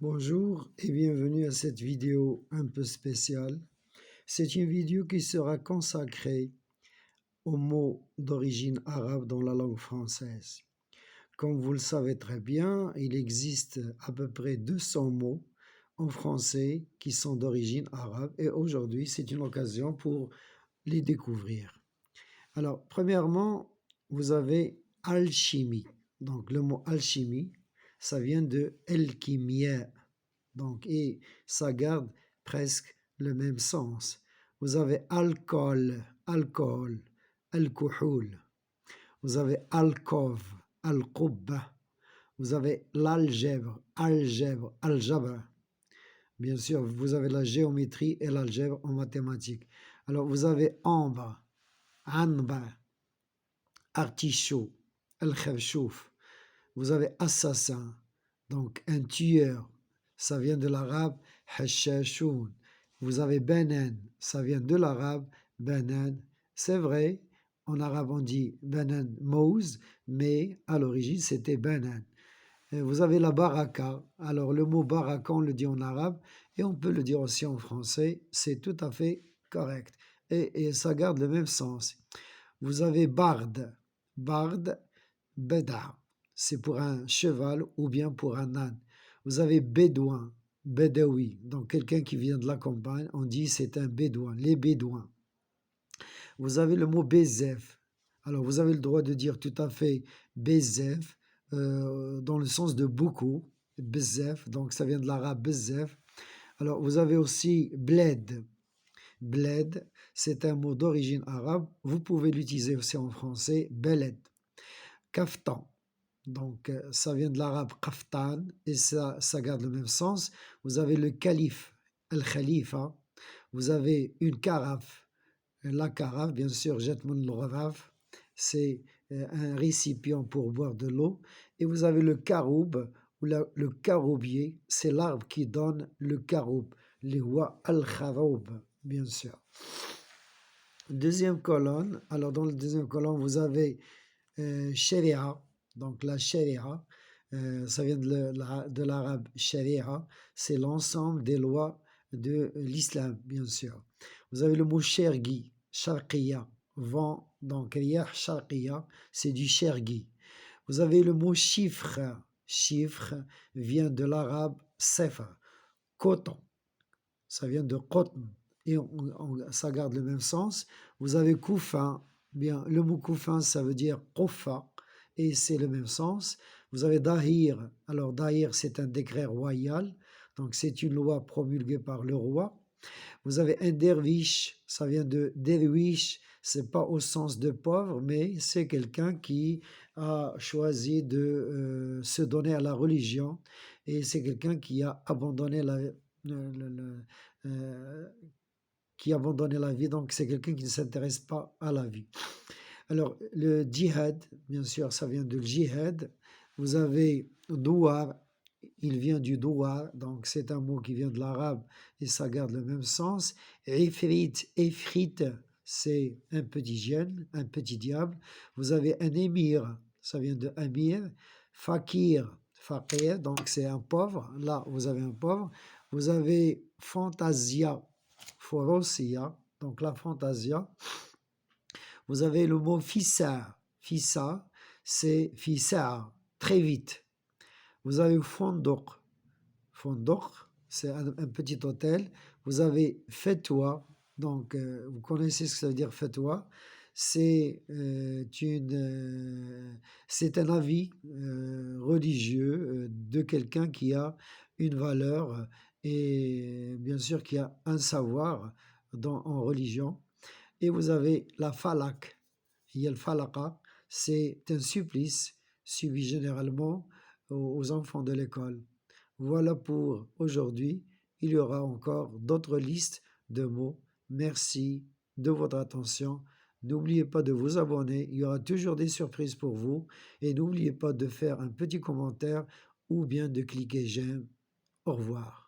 Bonjour et bienvenue à cette vidéo un peu spéciale. C'est une vidéo qui sera consacrée aux mots d'origine arabe dans la langue française. Comme vous le savez très bien, il existe à peu près 200 mots en français qui sont d'origine arabe et aujourd'hui c'est une occasion pour les découvrir. Alors, premièrement, vous avez alchimie. Donc le mot alchimie, ça vient de alchimia. Donc, et ça garde presque le même sens. Vous avez alcool, alcool, alcool. Vous avez alcove, alqubba. Vous avez l'algèbre, algèbre, algèbre. Bien sûr, vous avez la géométrie et l'algèbre en mathématiques. Alors, vous avez ambre, anba, artichaut, al-khabchouf. Vous avez assassin, donc un tueur. Ça vient de l'arabe hashashoun. Vous avez banan, ça vient de l'arabe banan. C'est vrai, en arabe on dit banan mouz, mais à l'origine c'était banan. Et vous avez la baraka. Alors le mot baraka, on le dit en arabe et on peut le dire aussi en français. C'est tout à fait correct. Et ça garde le même sens. Vous avez barde, barde, beda. C'est pour un cheval ou bien pour un âne. Vous avez bédouin, bédaoui, donc quelqu'un qui vient de la campagne, on dit c'est un bédouin, les bédouins. Vous avez le mot bézef. Alors vous avez le droit de dire tout à fait bézef dans le sens de beaucoup, bézef, donc ça vient de l'arabe bézef. Alors vous avez aussi bled. Bled, c'est un mot d'origine arabe. Vous pouvez l'utiliser aussi en français, beled. Kaftan. Donc, ça vient de l'arabe kaftan et ça garde le même sens. Vous avez le calife, al-khalifa. Vous avez une carafe. La carafe, bien sûr, jetman al-ghadaf, c'est un récipient pour boire de l'eau. Et vous avez le caroub ou le caroubier, c'est l'arbre qui donne le caroub. Le wa al-kharoub, bien sûr. Deuxième colonne. Alors, dans la deuxième colonne, vous avez sharia. Donc la sharia, ça vient de l'arabe sharia, c'est l'ensemble des lois de l'islam, bien sûr. Vous avez le mot shergi, sharqiya, vent, donc riyah sharqiya, c'est du shergi. Vous avez le mot chiffre, chiffre vient de l'arabe sefa, coton, ça vient de cotton et ça garde le même sens. Vous avez koufin, bien, le mot koufin ça veut dire kofa et c'est le même sens. Vous avez dahir, alors dahir c'est un décret royal, donc c'est une loi promulguée par le roi. Vous avez un derviche, ça vient de derviche, c'est pas au sens de pauvre, mais c'est quelqu'un qui a choisi de se donner à la religion et c'est quelqu'un qui a abandonné euh, qui a abandonné la vie, donc c'est quelqu'un qui ne s'intéresse pas à la vie. Alors, le djihad, bien sûr, ça vient de djihad. Vous avez douar, il vient du douar, donc c'est un mot qui vient de l'arabe et ça garde le même sens. Ifrit, ifrit, c'est un petit gène, un petit diable. Vous avez un émir, ça vient de amir. Fakir, fakir, donc c'est un pauvre. Là, vous avez un pauvre. Vous avez fantasia, forosia, donc la fantasia. Vous avez le mot fissa. Fissa, c'est fissa, très vite. Vous avez fondouk. Fondouk, c'est un petit hôtel. Vous avez fetwa. Donc, vous connaissez ce que ça veut dire fetwa. C'est c'est un avis religieux de quelqu'un qui a une valeur et bien sûr qui a un savoir en religion. Et vous avez la falak. Il y a le falaka, c'est un supplice subi généralement aux enfants de l'école. Voilà pour aujourd'hui. Il y aura encore d'autres listes de mots. Merci de votre attention. N'oubliez pas de vous abonner. Il y aura toujours des surprises pour vous. Et n'oubliez pas de faire un petit commentaire ou bien de cliquer j'aime. Au revoir.